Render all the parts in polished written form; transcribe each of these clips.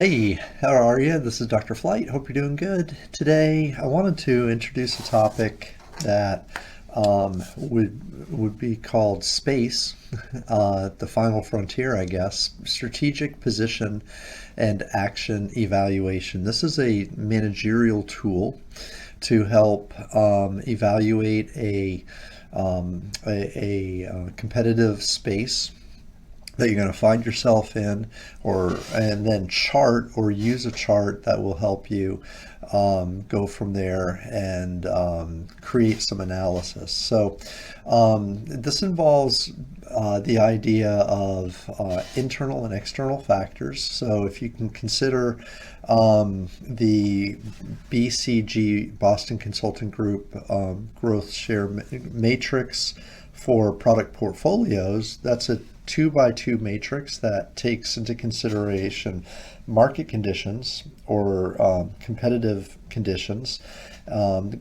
Hey, how are you? This is Dr. Flight. Hope you're doing good. Today, I wanted to introduce a topic that would be called space, the final frontier, I guess. Strategic position and action evaluation. This is a managerial tool to help evaluate a competitive space that you're going to find yourself in, or and then chart or use a chart that will help you go from there and create some analysis. So this involves the idea of internal and external factors. So if you can consider the BCG, Boston Consulting Group, growth share matrix for product portfolios, that's a two by two matrix that takes into consideration market conditions or competitive conditions,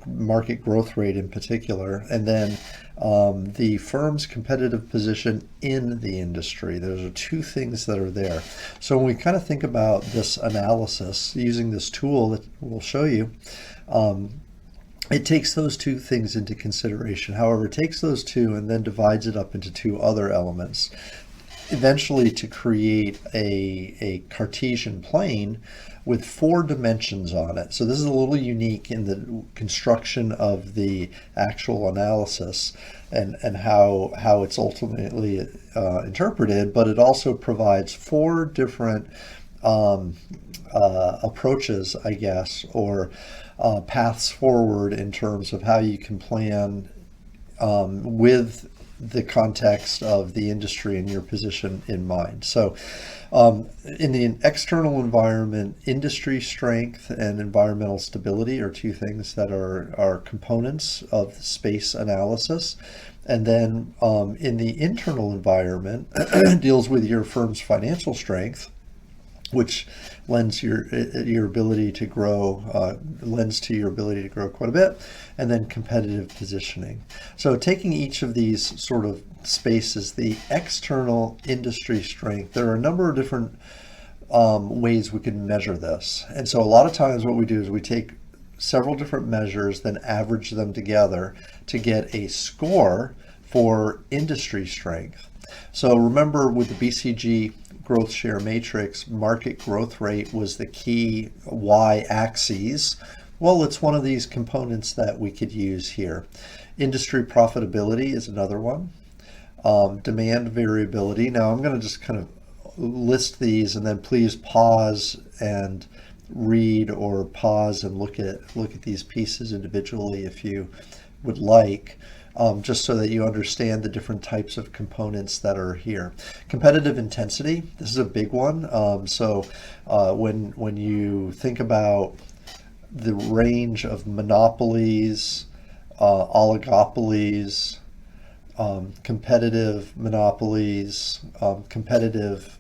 market growth rate in particular, and then the firm's competitive position in the industry. Those are two things that are there. So when we kind of think about this analysis using this tool that we'll show you, it takes those two things into consideration. However, it takes those two and then divides it up into two other elements, eventually to create a Cartesian plane with four dimensions on it. So this is a little unique in the construction of the actual analysis and how it's ultimately interpreted, but it also provides four different approaches, I guess, or paths forward in terms of how you can plan with the context of the industry and your position in mind. So in the external environment, industry strength and environmental stability are two things that are components of space analysis. And then in the internal environment, deals with your firm's financial strength, which lends your ability to grow, lends to your ability to grow quite a bit, and then competitive positioning. So taking each of these sort of spaces, the external industry strength, there are a number of different ways we can measure this. And so a lot of times what we do is we take several different measures, then average them together to get a score for industry strength. So remember with the BCG growth share matrix, market growth rate was the key y-axis. Well, it's one of these components that we could use here. Industry profitability is another one. Demand variability. Now I'm going to just kind of list these, and then please pause and read, or pause and look at these pieces individually if you would like. Just so that you understand the different types of components that are here. Competitive intensity, this is a big one. When you think about the range of monopolies, oligopolies, competitive monopolies, competitive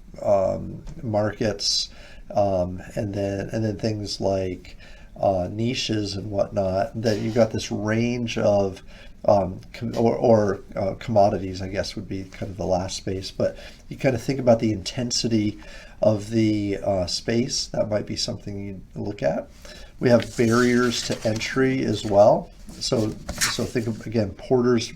markets, and then things like niches and whatnot, that you've got this range of commodities, I guess would be kind of the last space, but you kind of think about the intensity of the space. That might be something you look at. We have barriers to entry as well. So think of, again, Porter's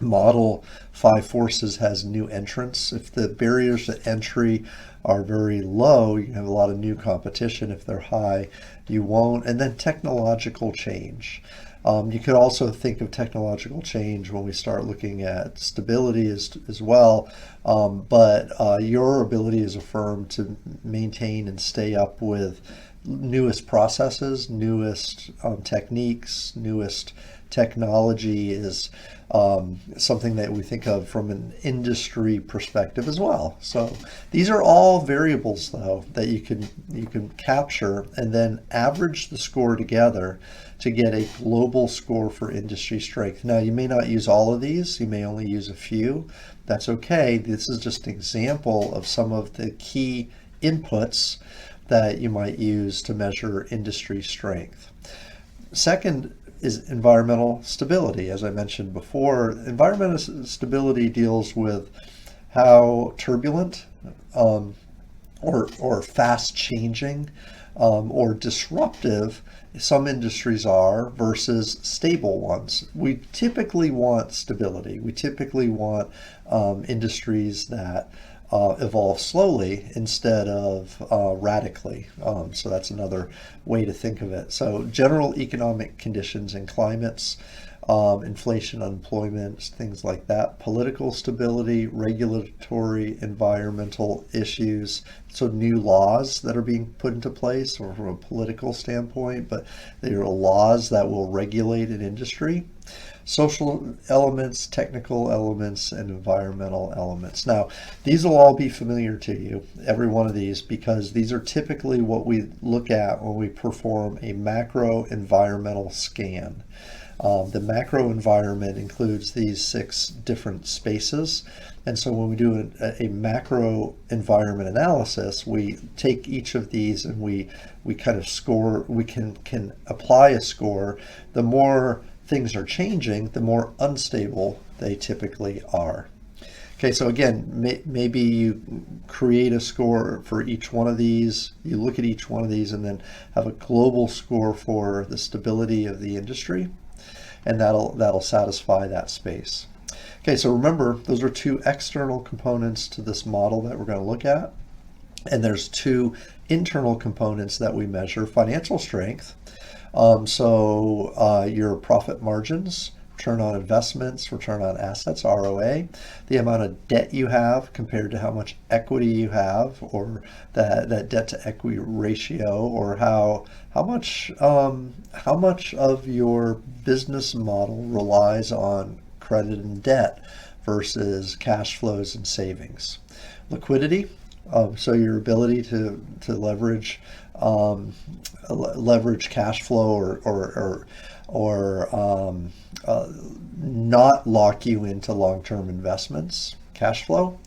model, five forces, has new entrants. If the barriers to entry are very low, you have a lot of new competition. If they're high, you won't. And then technological change. You could also think of technological change when we start looking at stability as well, but your ability as a firm to maintain and stay up with newest processes, newest techniques, newest technology is something that we think of from an industry perspective as well. So these are all variables, though, that you can capture and then average the score together to get a global score for industry strength. Now, you may not use all of these, you may only use a few. That's okay. This is just an example of some of the key inputs that you might use to measure industry strength. Second is environmental stability. As I mentioned before, environmental stability deals with how turbulent or fast changing or disruptive some industries are versus stable ones. We typically want stability. We typically want industries that evolve slowly instead of radically. So that's another way to think of it. So general economic conditions and climates, inflation, unemployment, things like that, political stability, regulatory, environmental issues, so new laws that are being put into place or from a political standpoint, but they are laws that will regulate an industry. Social elements, technical elements, and environmental elements. Now, these will all be familiar to you, every one of these, because these are typically what we look at when we perform a macro environmental scan. The macro environment includes these 6 different spaces. And so when we do a macro environment analysis, we take each of these and we kind of score, we can apply a score. The more things are changing, the more unstable they typically are. Okay, so again, maybe you create a score for each one of these, you look at each one of these and then have a global score for the stability of the industry, and that'll satisfy that space. Okay, so remember, those are 2 external components to this model that we're going to look at. And there's 2 internal components that we measure: financial strength, your profit margins, return on investments, return on assets, ROA, the amount of debt you have compared to how much equity you have, or that debt to equity ratio, or how much of your business model relies on credit and debt versus cash flows and savings. Liquidity, so your ability to leverage cash flow or not lock you into long-term investments. Cash flow.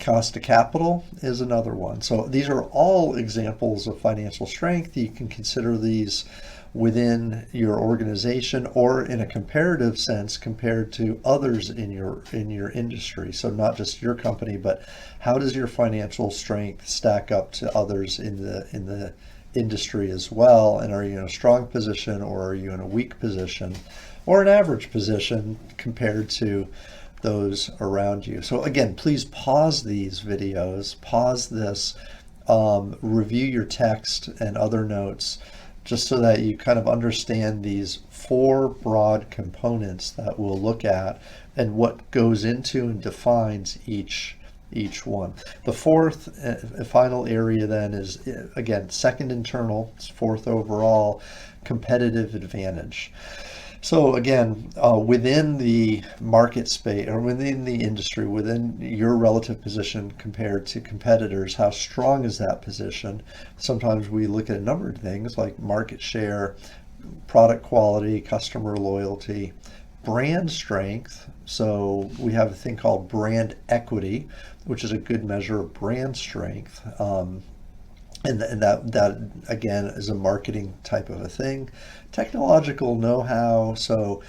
Cost of capital is another one. So these are all examples of financial strength. You can consider these within your organization or in a comparative sense compared to others in your industry. So not just your company, but how does your financial strength stack up to others in the industry as well? And are you in a strong position, or are you in a weak position, or an average position compared to those around you? So again, please pause these videos, pause this, review your text and other notes, just so that you kind of understand these 4 broad components that we'll look at and what goes into and defines each one. The 4th final area then is, again, second internal, it's 4th overall, competitive advantage. So again, within the market space, or within the industry, within your relative position compared to competitors, how strong is that position? Sometimes we look at a number of things like market share, product quality, customer loyalty, brand strength. So we have a thing called brand equity, which is a good measure of brand strength. And that again is a marketing type of a thing. Technological know-how. So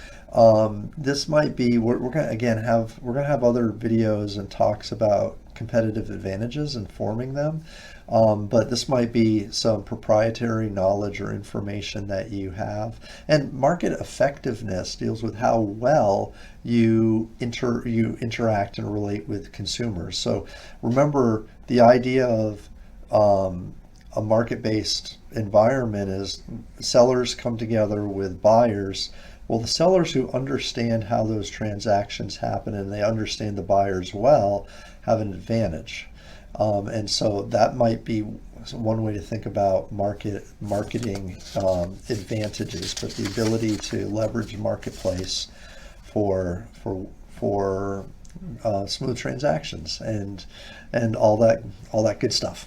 this might be, we're gonna have other videos and talks about competitive advantages and forming them. But this might be some proprietary knowledge or information that you have. And market effectiveness deals with how well you interact and relate with consumers. So remember, the idea of a market-based environment is sellers come together with buyers. Well, the sellers who understand how those transactions happen and they understand the buyers well have an advantage. And so that might be one way to think about marketing advantages, but the ability to leverage marketplace for smooth transactions and all that good stuff.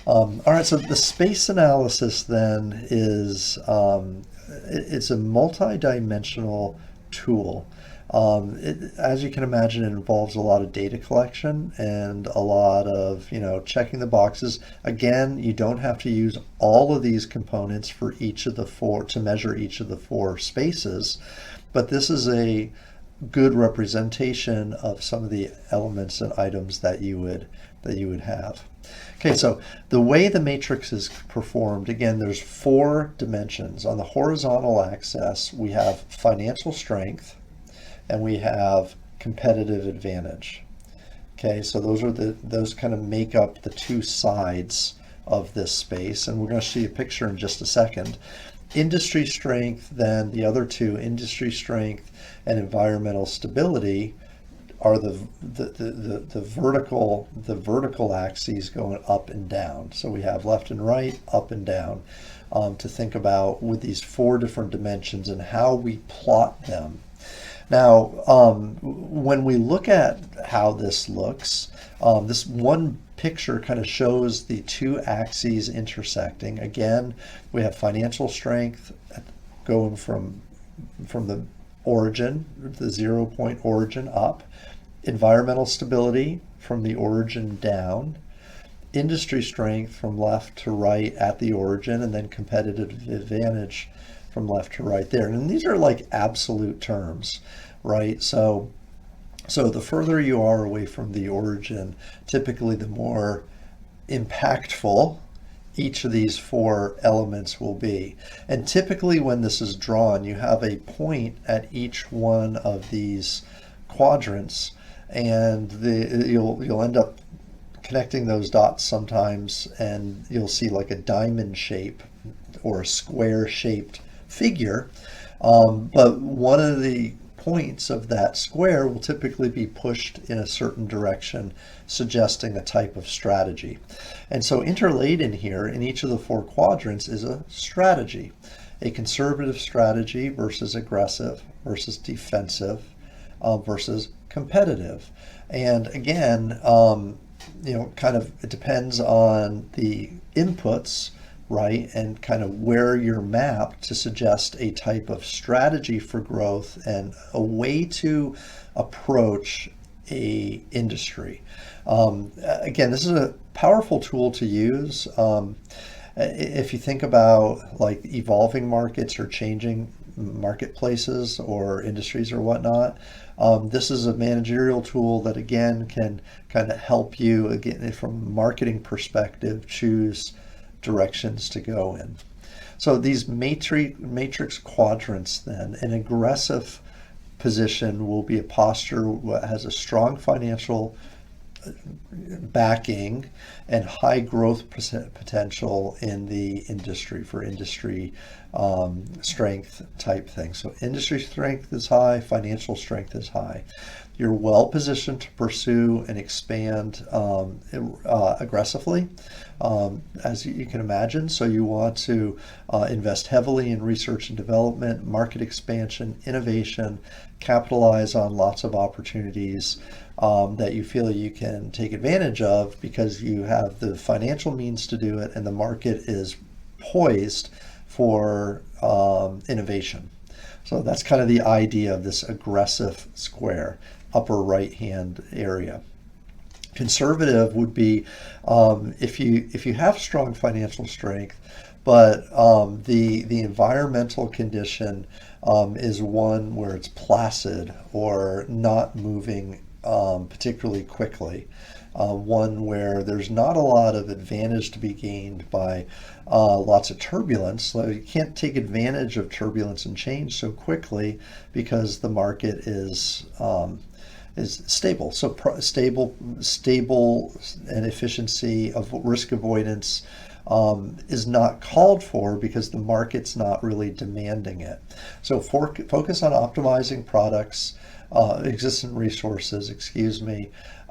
All right, so the space analysis then is it's a multi-dimensional tool. As you can imagine, it involves a lot of data collection and a lot of checking the boxes. Again, you don't have to use all of these components for each of the 4 to measure each of the 4 spaces, but this is a good representation of some of the elements and items that you would have. Okay, so the way the matrix is performed, again, there's 4 dimensions. On the horizontal axis, we have financial strength and we have competitive advantage. Okay, so those kind of make up the 2 sides of this space, and we're going to see a picture in just a second. Industry strength, then the other 2, industry strength and environmental stability, are the vertical axes going up and down. So we have left and right, up and down, to think about with these 4 different dimensions and how we plot them. Now, when we look at how this looks, this one picture kind of shows the 2 axes intersecting. Again, we have financial strength going from the origin, the 0 point origin up, environmental stability from the origin down, industry strength from left to right at the origin, and then competitive advantage from left to right there. And these are like absolute terms, right? So the further you are away from the origin, typically the more impactful each of these 4 elements will be. And typically when this is drawn, you have a point at each one of these quadrants, and you'll end up connecting those dots sometimes, and you'll see like a diamond shape or a square shaped figure. But one of the points of that square will typically be pushed in a certain direction, suggesting a type of strategy. And so interlaid in here in each of the 4 quadrants is a strategy, a conservative strategy versus aggressive versus defensive versus competitive. And again, kind of it depends on the inputs, right, and kind of where you're mapped to suggest a type of strategy for growth and a way to approach a industry. Again, this is a powerful tool to use. If you think about like evolving markets or changing marketplaces or industries or whatnot, this is a managerial tool that again can kind of help you, again from a marketing perspective, choose directions to go in. So these matrix quadrants, then, an aggressive position will be a posture that has a strong financial backing and high growth potential in the industry for industry strength type thing. So industry strength is high, financial strength is high. You're well positioned to pursue and expand aggressively, as you can imagine. So you want to invest heavily in research and development, market expansion, innovation, capitalize on lots of opportunities that you feel you can take advantage of because you have the financial means to do it and the market is poised for innovation. So that's kind of the idea of this aggressive square, upper right hand area. Conservative would be if you have strong financial strength, but the environmental condition is one where it's placid or not moving particularly quickly. One where there's not a lot of advantage to be gained by lots of turbulence. So you can't take advantage of turbulence and change so quickly because the market is stable. So stable and efficiency of risk avoidance is not called for because the market's not really demanding it. So focus on optimizing products, existing resources,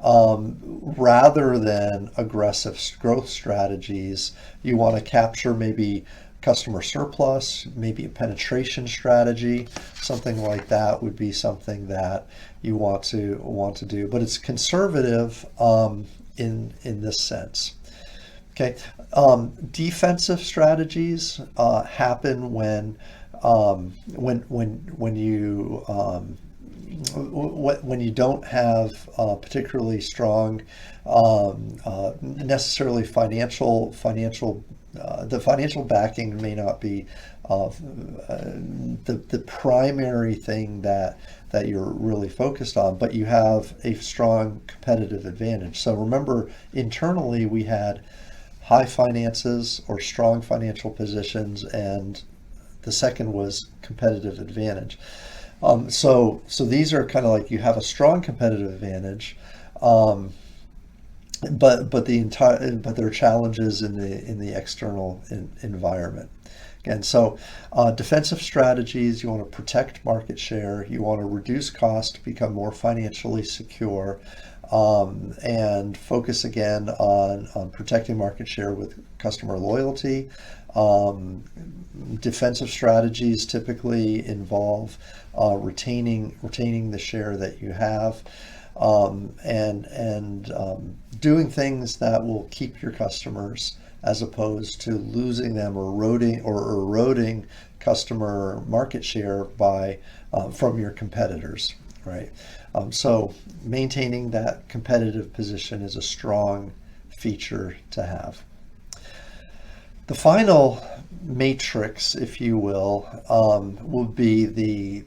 rather than aggressive growth strategies. You want to capture maybe customer surplus, maybe a penetration strategy, something like that would be something that you want to do. But it's conservative in this sense. Okay, defensive strategies happen when you don't have particularly strong necessarily financial the financial backing may not be the primary thing that you're really focused on, but you have a strong competitive advantage. So remember, internally we had high finances or strong financial positions, and the second was competitive advantage. So these are kind of like, you have a strong competitive advantage, um, but there are challenges in the external environment. Again, so defensive strategies, you want to protect market share, you want to reduce cost to become more financially secure, and focus again on protecting market share with customer loyalty. Defensive strategies typically involve retaining the share that you have, and doing things that will keep your customers, as opposed to losing them or eroding customer market share by from your competitors, right? So maintaining that competitive position is a strong feature to have. The final matrix, if you will be the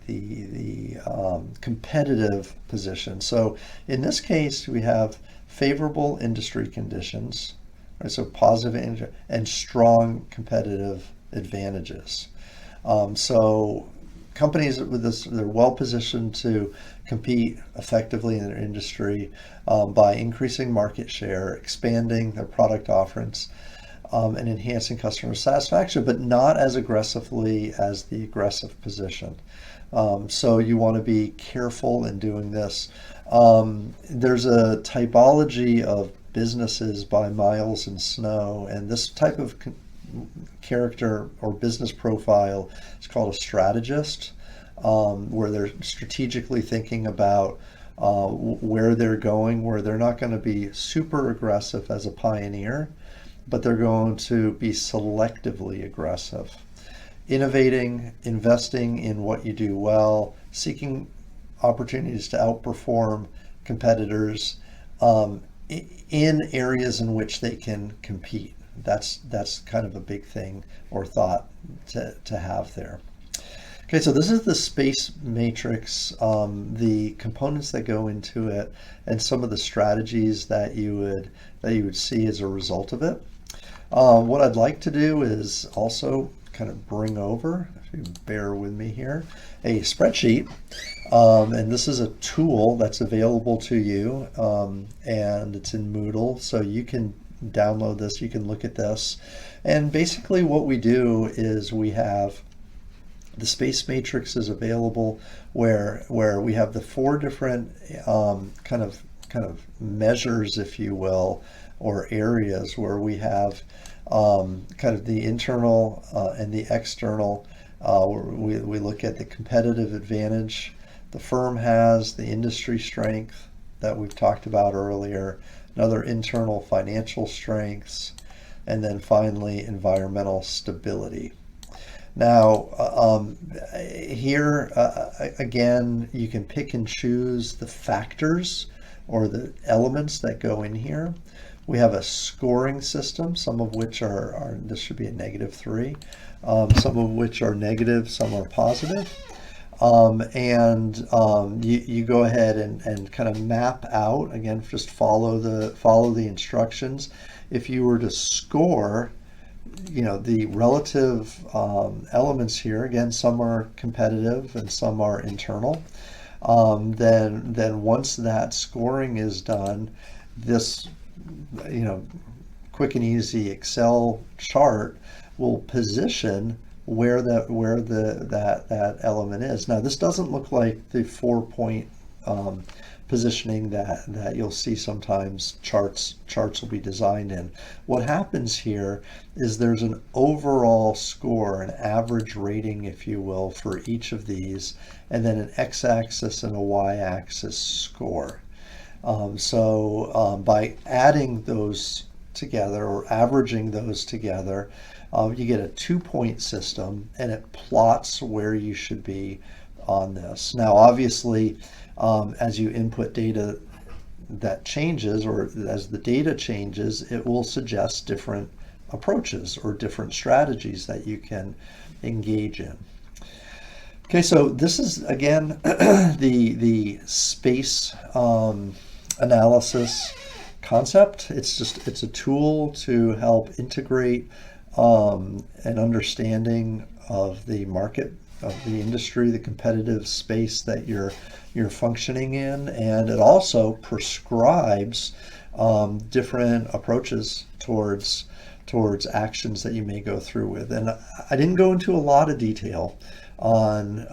competitive position. So in this case, we have favorable industry conditions, right? So positive and strong competitive advantages. So companies with this, they're well positioned to compete effectively in their industry by increasing market share, expanding their product offerings, and enhancing customer satisfaction, but not as aggressively as the aggressive position. So you want to be careful in doing this. There's a typology of businesses by Miles and Snow, and this type of character or business profile is called a strategist, where they're strategically thinking about where they're going, where they're not going to be super aggressive as a pioneer, but they're going to be selectively aggressive. Innovating, investing in what you do well, seeking opportunities to outperform competitors in areas in which they can compete. That's kind of a big thing or thought to have there. Okay, so this is the space matrix, the components that go into it, and some of the strategies that you would see as a result of it. What I'd like to do is also kind of bring over, if you bear with me here, a spreadsheet. And this is a tool that's available to you, and it's in Moodle, so you can download this, you can look at this. And basically what we do is we have the space matrix is available where we have the four different kind of measures, if you will, or areas where we have kind of the internal and the external. We look at the competitive advantage the firm has, the industry strength that we've talked about earlier, another internal financial strengths, and then finally environmental stability. Now, here again, you can pick and choose the factors or the elements that go in here. We have a scoring system, some of which are this should be a -3, some of which are negative, some are positive. You go ahead and kind of map out, again, just follow the instructions. If you were to score, the relative elements here, again, some are competitive and some are internal. Then once that scoring is done, this quick and easy Excel chart will position where that element is. Now, this doesn't look like the 4-point positioning that you'll see sometimes charts will be designed in. What happens here is there's an overall score, an average rating, if you will, for each of these, and then an x-axis and a y-axis score. By adding those together or averaging those together, you get a 2-point system, and it plots where you should be on this. Now, obviously, as you input data that changes, or as the data changes, it will suggest different approaches or different strategies that you can engage in. Okay, so this is again the space analysis concept. It's a tool to help integrate an understanding of the market, of the industry, the competitive space that you're functioning in, and it also prescribes different approaches towards actions that you may go through with. And I didn't go into a lot of detail on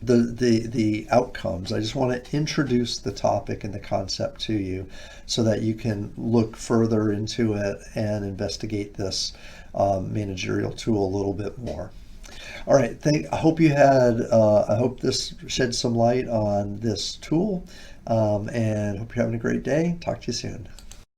the outcomes. I just want to introduce the topic and the concept to you so that you can look further into it and investigate this managerial tool a little bit more. All right, I hope you had, I hope this shed some light on this tool, and hope you're having a great day. Talk to you soon.